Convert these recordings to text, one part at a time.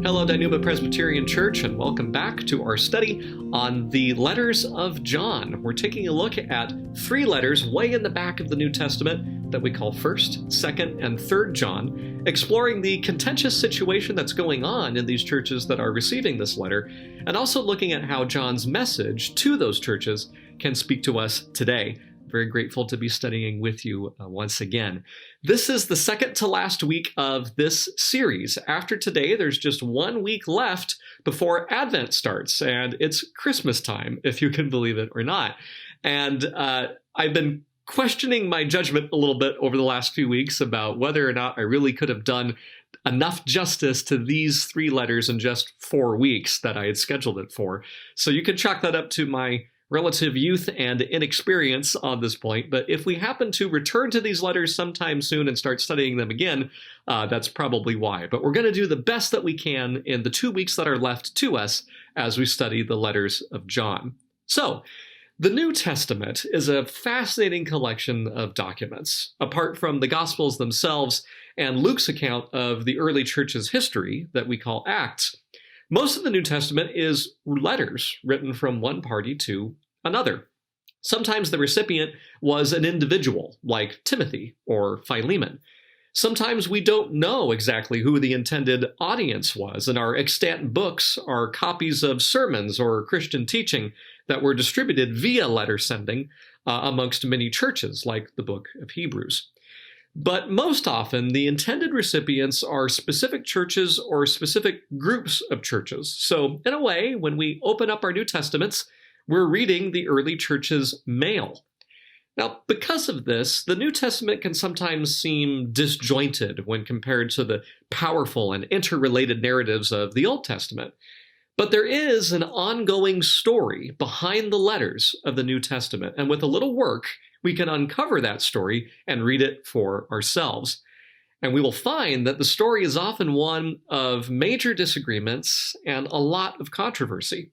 Hello, Dinuba Presbyterian Church, and welcome back to our study on the letters of John. We're taking a look at three letters way in the back of the New Testament that we call 1st, 2nd, and 3rd John, exploring the contentious situation that's going on in these churches that are receiving this letter, and also looking at how John's message to those churches can speak to us today. Very grateful to be studying with you once again. This is the second to last week of this series. After today, there's just 1 week left before Advent starts, and it's Christmas time, if you can believe it or not. And I've been questioning my judgment a little bit over the last few weeks about whether or not I really could have done enough justice to these three letters in just 4 weeks that I had scheduled it for. So you can chalk that up to my relative youth and inexperience on this point, but if we happen to return to these letters sometime soon and start studying them again, that's probably why. But we're going to do the best that we can in the 2 weeks that are left to us as we study the letters of John. So, the New Testament is a fascinating collection of documents. Apart from the Gospels themselves and Luke's account of the early church's history that we call Acts, most of the New Testament is letters written from one party to another. Sometimes the recipient was an individual, like Timothy or Philemon. Sometimes we don't know exactly who the intended audience was, and our extant books are copies of sermons or Christian teaching that were distributed via letter sending amongst many churches, like the book of Hebrews. But most often, the intended recipients are specific churches or specific groups of churches. So, in a way, when we open up our New Testaments, we're reading the early church's mail. Now, because of this, the New Testament can sometimes seem disjointed when compared to the powerful and interrelated narratives of the Old Testament. But there is an ongoing story behind the letters of the New Testament, and with a little work, we can uncover that story and read it for ourselves. And we will find that the story is often one of major disagreements and a lot of controversy.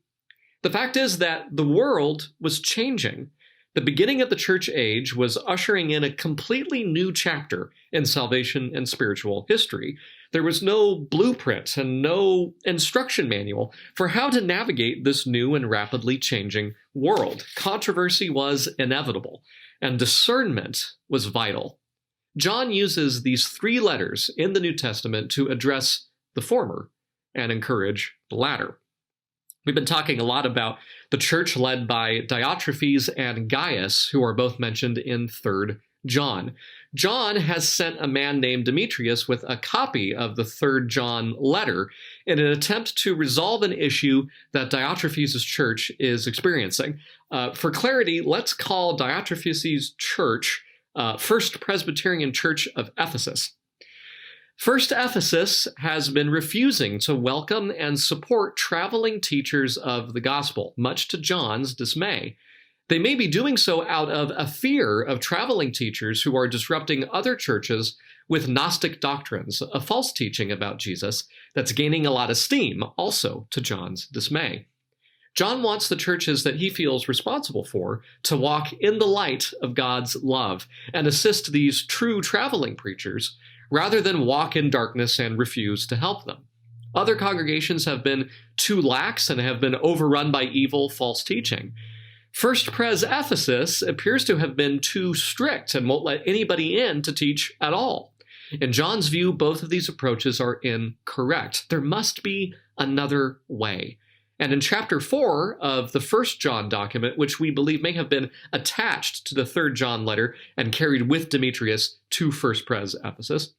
The fact is that the world was changing. The beginning of the church age was ushering in a completely new chapter in salvation and spiritual history. There was no blueprint and no instruction manual for how to navigate this new and rapidly changing world. Controversy was inevitable, and discernment was vital. John uses these three letters in the New Testament to address the former and encourage the latter. We've been talking a lot about the church led by Diotrephes and Gaius, who are both mentioned in 3rd John. John has sent a man named Demetrius with a copy of the 3rd John letter in an attempt to resolve an issue that Diotrephes' church is experiencing. For clarity, let's call Diotrephes' church First Presbyterian Church of Ephesus. First Ephesus has been refusing to welcome and support traveling teachers of the gospel, much to John's dismay. They may be doing so out of a fear of traveling teachers who are disrupting other churches with Gnostic doctrines, a false teaching about Jesus that's gaining a lot of steam, also to John's dismay. John wants the churches that he feels responsible for to walk in the light of God's love and assist these true traveling preachers rather than walk in darkness and refuse to help them. Other congregations have been too lax and have been overrun by evil, false teaching. First Pres Ephesus appears to have been too strict and won't let anybody in to teach at all. In John's view, both of these approaches are incorrect. There must be another way. And in chapter 4 of the 1st John document, which we believe may have been attached to the 3rd John letter and carried with Demetrius to First Pres Ephesus,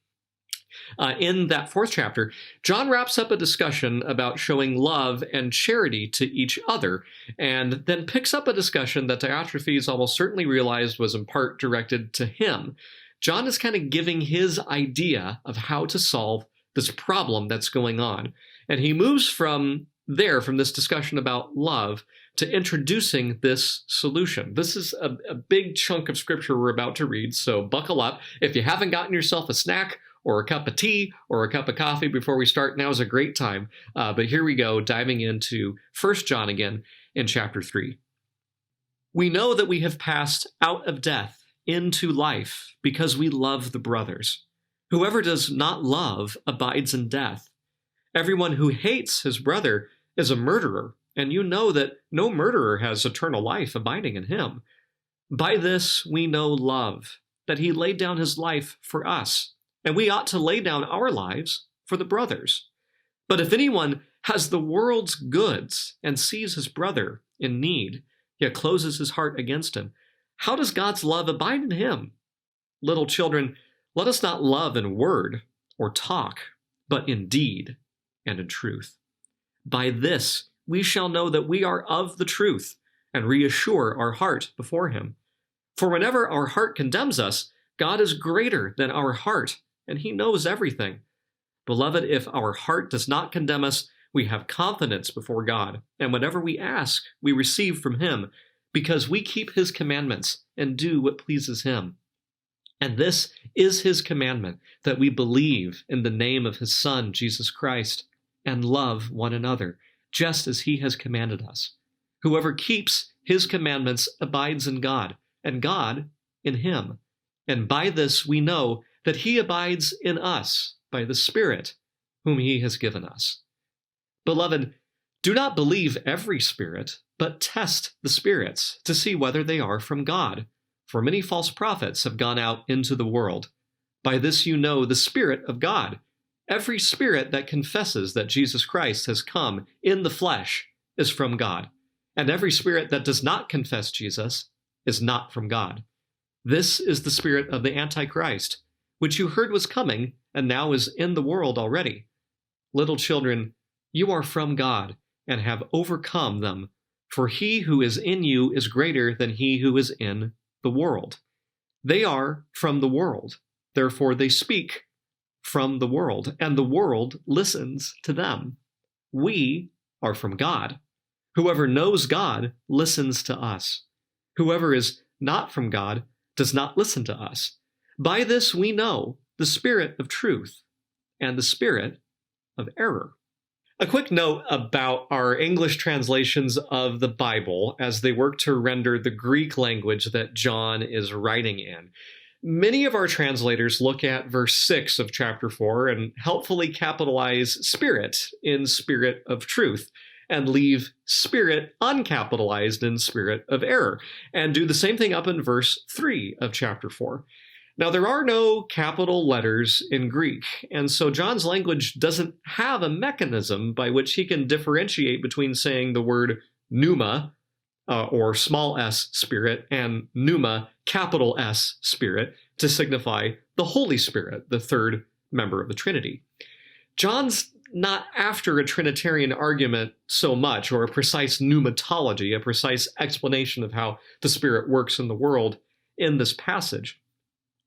in that 4th chapter, John wraps up a discussion about showing love and charity to each other, and then picks up a discussion that Diotrephes almost certainly realized was in part directed to him. John is kind of giving his idea of how to solve this problem that's going on, and he moves from this discussion about love to introducing this solution. This is a big chunk of scripture we're about to read, so buckle up. If you haven't gotten yourself a snack or a cup of tea or a cup of coffee before we start, now is a great time. But here we go, diving into 1 John again in chapter 3. We know that we have passed out of death into life because we love the brothers. Whoever does not love abides in death. Everyone who hates his brother is a murderer, and you know that no murderer has eternal life abiding in him. By this we know love, that he laid down his life for us, and we ought to lay down our lives for the brothers. But if anyone has the world's goods and sees his brother in need, yet closes his heart against him, how does God's love abide in him? Little children, let us not love in word or talk, but in deed and in truth. By this we shall know that we are of the truth, and reassure our heart before him. For whenever our heart condemns us, God is greater than our heart, and he knows everything. Beloved, if our heart does not condemn us, we have confidence before God, and whatever we ask, we receive from him, because we keep his commandments and do what pleases him. And this is his commandment, that we believe in the name of his Son, Jesus Christ, and love one another, just as he has commanded us. Whoever keeps his commandments abides in God, and God in him. And by this we know that he abides in us by the Spirit whom he has given us. Beloved, do not believe every spirit, but test the spirits to see whether they are from God. For many false prophets have gone out into the world. By this you know the Spirit of God. Every spirit that confesses that Jesus Christ has come in the flesh is from God, and every spirit that does not confess Jesus is not from God. This is the spirit of the Antichrist, which you heard was coming and now is in the world already. Little children, you are from God and have overcome them, for he who is in you is greater than he who is in the world. They are from the world, therefore they speak from the world, and the world listens to them. We are from God. Whoever knows God listens to us. Whoever is not from God does not listen to us. By this we know the spirit of truth and the spirit of error. A quick note about our English translations of the Bible as they work to render the Greek language that John is writing in. Many of our translators look at verse 6 of chapter 4 and helpfully capitalize spirit in spirit of truth, and leave spirit uncapitalized in spirit of error, and do the same thing up in verse 3 of chapter 4. Now, there are no capital letters in Greek, and so John's language doesn't have a mechanism by which he can differentiate between saying the word pneuma, or small s spirit, and pneuma, capital S spirit, to signify the Holy Spirit, the third member of the Trinity. John's not after a Trinitarian argument so much, or a precise pneumatology, a precise explanation of how the Spirit works in the world in this passage.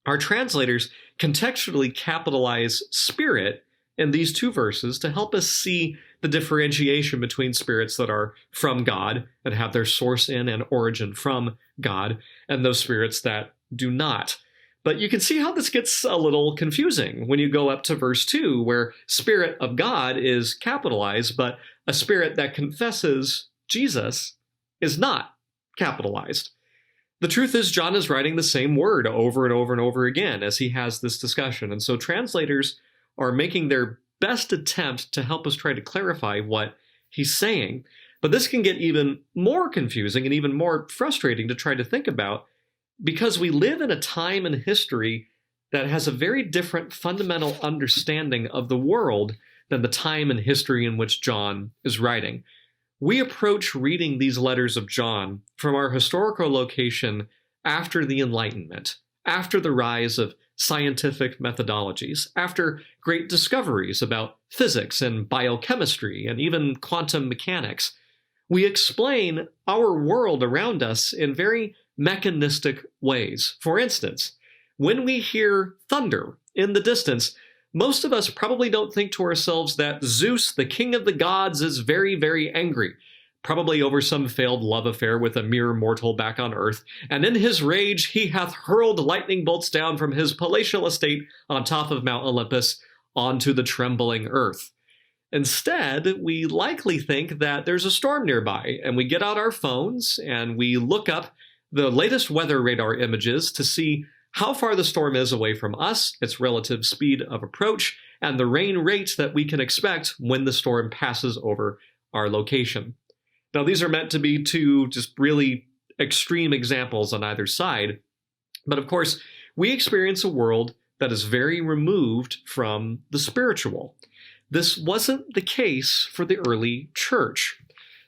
Our translators contextually capitalize spirit in these two verses to help us see the differentiation between spirits that are from God and have their source in and origin from God, and those spirits that do not. But you can see how this gets a little confusing when you go up to verse 2, where Spirit of God is capitalized, but a spirit that confesses Jesus is not capitalized. The truth is, John is writing the same word over and over and over again as he has this discussion, and so translators are making their best attempt to help us try to clarify what he's saying. But this can get even more confusing and even more frustrating to try to think about, because we live in a time in history that has a very different fundamental understanding of the world than the time in history in which John is writing. We approach reading these letters of John from our historical location after the Enlightenment, after the rise of scientific methodologies, after great discoveries about physics and biochemistry and even quantum mechanics. We explain our world around us in very mechanistic ways. For instance, when we hear thunder in the distance, most of us probably don't think to ourselves that Zeus, the king of the gods, is very, very angry, probably over some failed love affair with a mere mortal back on earth, and in his rage he hath hurled lightning bolts down from his palatial estate on top of Mount Olympus onto the trembling earth. Instead, we likely think that there's a storm nearby, and we get out our phones and we look up the latest weather radar images to see how far the storm is away from us, its relative speed of approach, and the rain rate that we can expect when the storm passes over our location. Now, these are meant to be two just really extreme examples on either side, but of course, we experience a world that is very removed from the spiritual. This wasn't the case for the early church.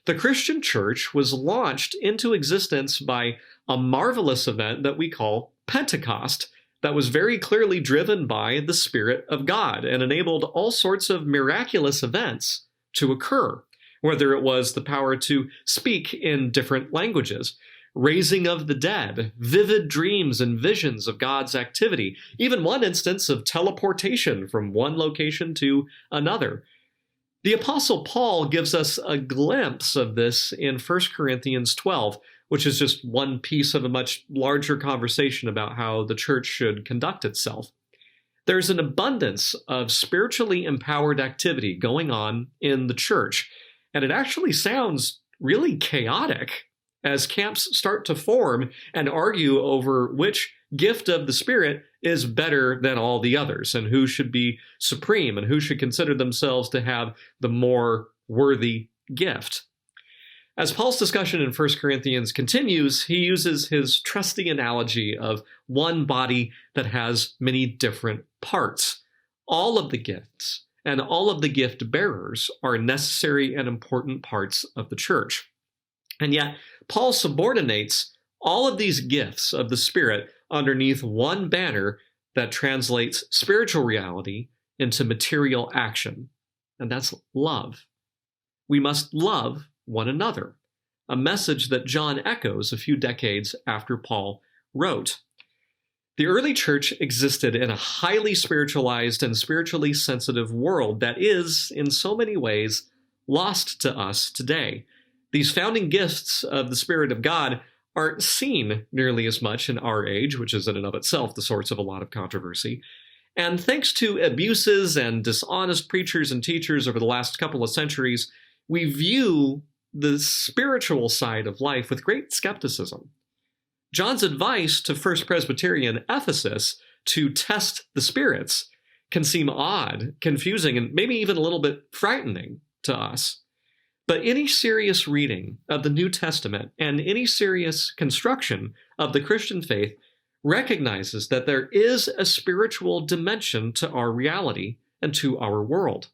The Christian church was launched into existence by a marvelous event that we call Pentecost, that was very clearly driven by the Spirit of God and enabled all sorts of miraculous events to occur, whether it was the power to speak in different languages, raising of the dead, vivid dreams and visions of God's activity, even one instance of teleportation from one location to another. The Apostle Paul gives us a glimpse of this in 1 Corinthians 12, which is just one piece of a much larger conversation about how the church should conduct itself. There's an abundance of spiritually empowered activity going on in the church, and it actually sounds really chaotic as camps start to form and argue over which gift of the Spirit is better than all the others, and who should be supreme, and who should consider themselves to have the more worthy gift. As Paul's discussion in 1 Corinthians continues, he uses his trusty analogy of one body that has many different parts. All of the gifts and all of the gift bearers are necessary and important parts of the church. And yet, Paul subordinates all of these gifts of the Spirit underneath one banner that translates spiritual reality into material action, and that's love. We must love one another, a message that John echoes a few decades after Paul wrote. The early church existed in a highly spiritualized and spiritually sensitive world that is, in so many ways, lost to us today. These founding gifts of the Spirit of God aren't seen nearly as much in our age, which is in and of itself the source of a lot of controversy. And thanks to abuses and dishonest preachers and teachers over the last couple of centuries, we view the spiritual side of life with great skepticism. John's advice to First Presbyterian Ephesus to test the spirits can seem odd, confusing, and maybe even a little bit frightening to us. But any serious reading of the New Testament and any serious construction of the Christian faith recognizes that there is a spiritual dimension to our reality and to our world.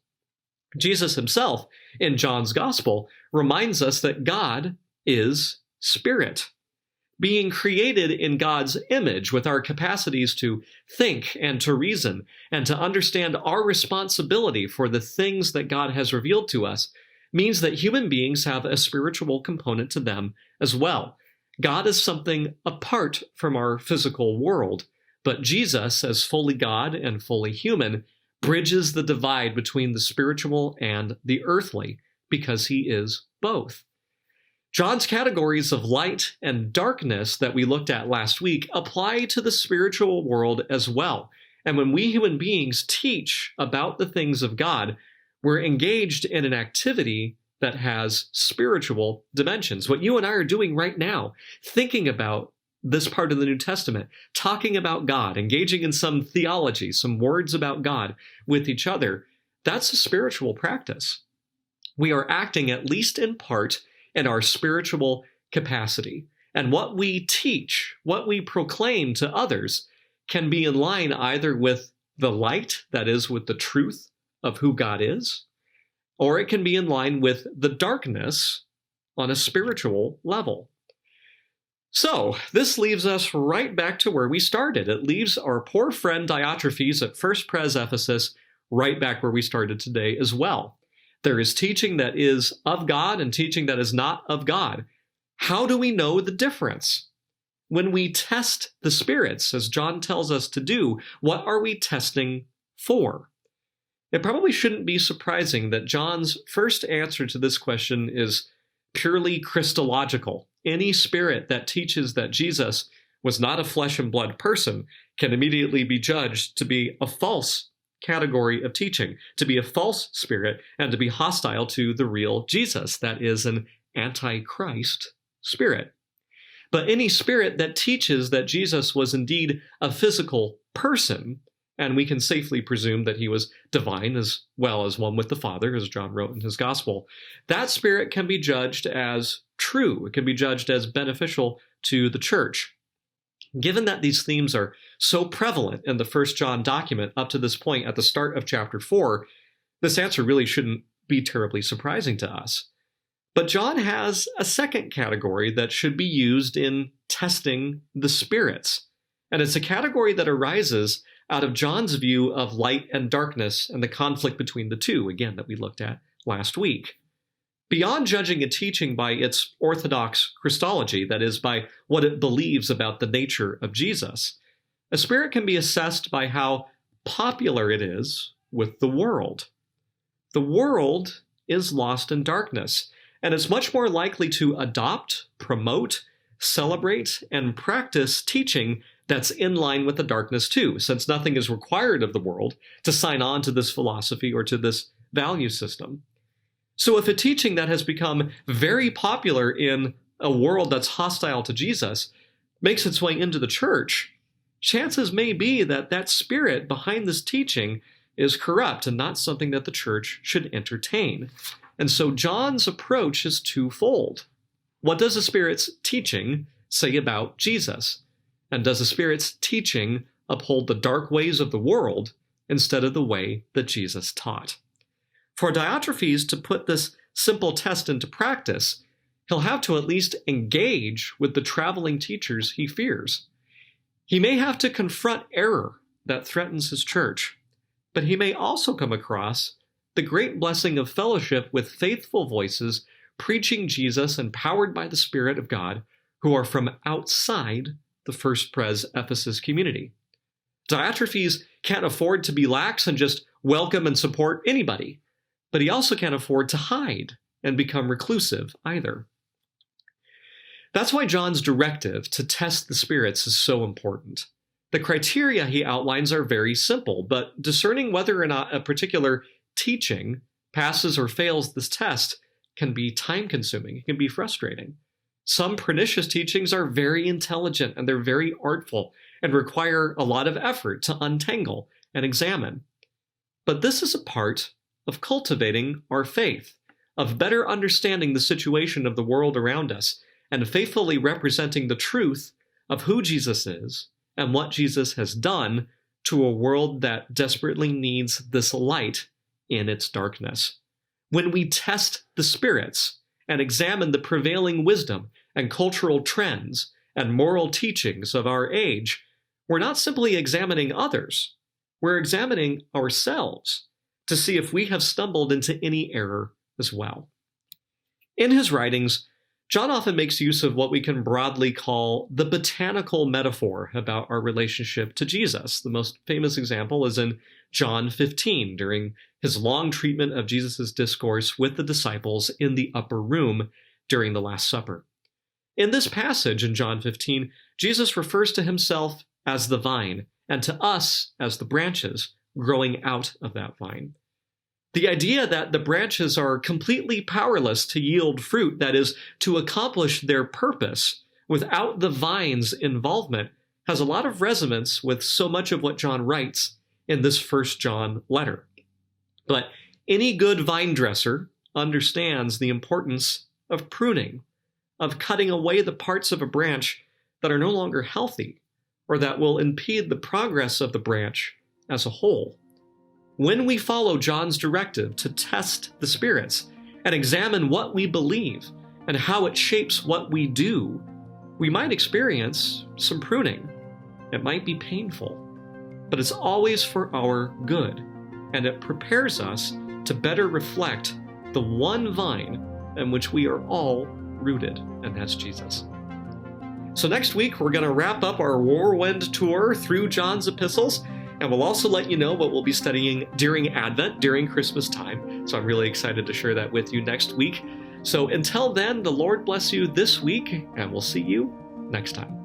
Jesus himself, in John's Gospel, reminds us that God is spirit. Being created in God's image with our capacities to think and to reason and to understand our responsibility for the things that God has revealed to us means that human beings have a spiritual component to them as well. God is something apart from our physical world, but Jesus, as fully God and fully human, bridges the divide between the spiritual and the earthly, because he is both. John's categories of light and darkness that we looked at last week apply to the spiritual world as well. And when we human beings teach about the things of God, we're engaged in an activity that has spiritual dimensions. What you and I are doing right now, thinking about this part of the New Testament, talking about God, engaging in some theology, some words about God with each other, that's a spiritual practice. We are acting, at least in part, in our spiritual capacity. And what we teach, what we proclaim to others, can be in line either with the light, that is, with the truth of who God is, or it can be in line with the darkness on a spiritual level. So, this leaves us right back to where we started. It leaves our poor friend Diotrephes at First Pres Ephesus right back where we started today as well. There is teaching that is of God and teaching that is not of God. How do we know the difference? When we test the spirits, as John tells us to do, what are we testing for? It probably shouldn't be surprising that John's first answer to this question is purely Christological. Any spirit that teaches that Jesus was not a flesh and blood person can immediately be judged to be a false category of teaching, to be a false spirit, and to be hostile to the real Jesus. That is an antichrist spirit. But any spirit that teaches that Jesus was indeed a physical person and we can safely presume that he was divine as well as one with the Father, as John wrote in his gospel. That Spirit can be judged as true. It can be judged as beneficial to the church. Given that these themes are so prevalent in the First John document up to this point at the start of chapter 4, this answer really shouldn't be terribly surprising to us. But John has a second category that should be used in testing the spirits. And it's a category that arises out of John's view of light and darkness and the conflict between the two, again, that we looked at last week. Beyond judging a teaching by its orthodox Christology, that is, by what it believes about the nature of Jesus, a spirit can be assessed by how popular it is with the world. The world is lost in darkness, and it's much more likely to adopt, promote, celebrate, and practice teaching that's in line with the darkness too, since nothing is required of the world to sign on to this philosophy or to this value system. So if a teaching that has become very popular in a world that's hostile to Jesus makes its way into the church, chances may be that that spirit behind this teaching is corrupt and not something that the church should entertain. And so John's approach is twofold. What does the Spirit's teaching say about Jesus? And does the Spirit's teaching uphold the dark ways of the world instead of the way that Jesus taught? For Diotrephes to put this simple test into practice, he'll have to at least engage with the traveling teachers he fears. He may have to confront error that threatens his church, but he may also come across the great blessing of fellowship with faithful voices preaching Jesus and powered by the Spirit of God who are from outside the First Pres Ephesus community. Diotrephes can't afford to be lax and just welcome and support anybody, but he also can't afford to hide and become reclusive either. That's why John's directive to test the spirits is so important. The criteria he outlines are very simple, but discerning whether or not a particular teaching passes or fails this test can be time-consuming. It can be frustrating. Some pernicious teachings are very intelligent and they're very artful and require a lot of effort to untangle and examine. But this is a part of cultivating our faith, of better understanding the situation of the world around us and faithfully representing the truth of who Jesus is and what Jesus has done to a world that desperately needs this light in its darkness. When we test the spirits and examine the prevailing wisdom and cultural trends and moral teachings of our age, we're not simply examining others, we're examining ourselves to see if we have stumbled into any error as well. In his writings, John often makes use of what we can broadly call the botanical metaphor about our relationship to Jesus. The most famous example is in John 15, during his long treatment of Jesus' discourse with the disciples in the upper room during the Last Supper. In this passage in John 15, Jesus refers to himself as the vine, and to us as the branches growing out of that vine. The idea that the branches are completely powerless to yield fruit, that is, to accomplish their purpose without the vine's involvement, has a lot of resonance with so much of what John writes in this First John letter. But any good vine dresser understands the importance of pruning, of cutting away the parts of a branch that are no longer healthy or that will impede the progress of the branch as a whole. When we follow John's directive to test the spirits and examine what we believe and how it shapes what we do, we might experience some pruning. It might be painful, but it's always for our good, and it prepares us to better reflect the one vine in which we are all rooted, and that's Jesus. So next week, we're going to wrap up our whirlwind tour through John's epistles, and we'll also let you know what we'll be studying during Advent, during Christmas time. So I'm really excited to share that with you next week. So until then, the Lord bless you this week, and we'll see you next time.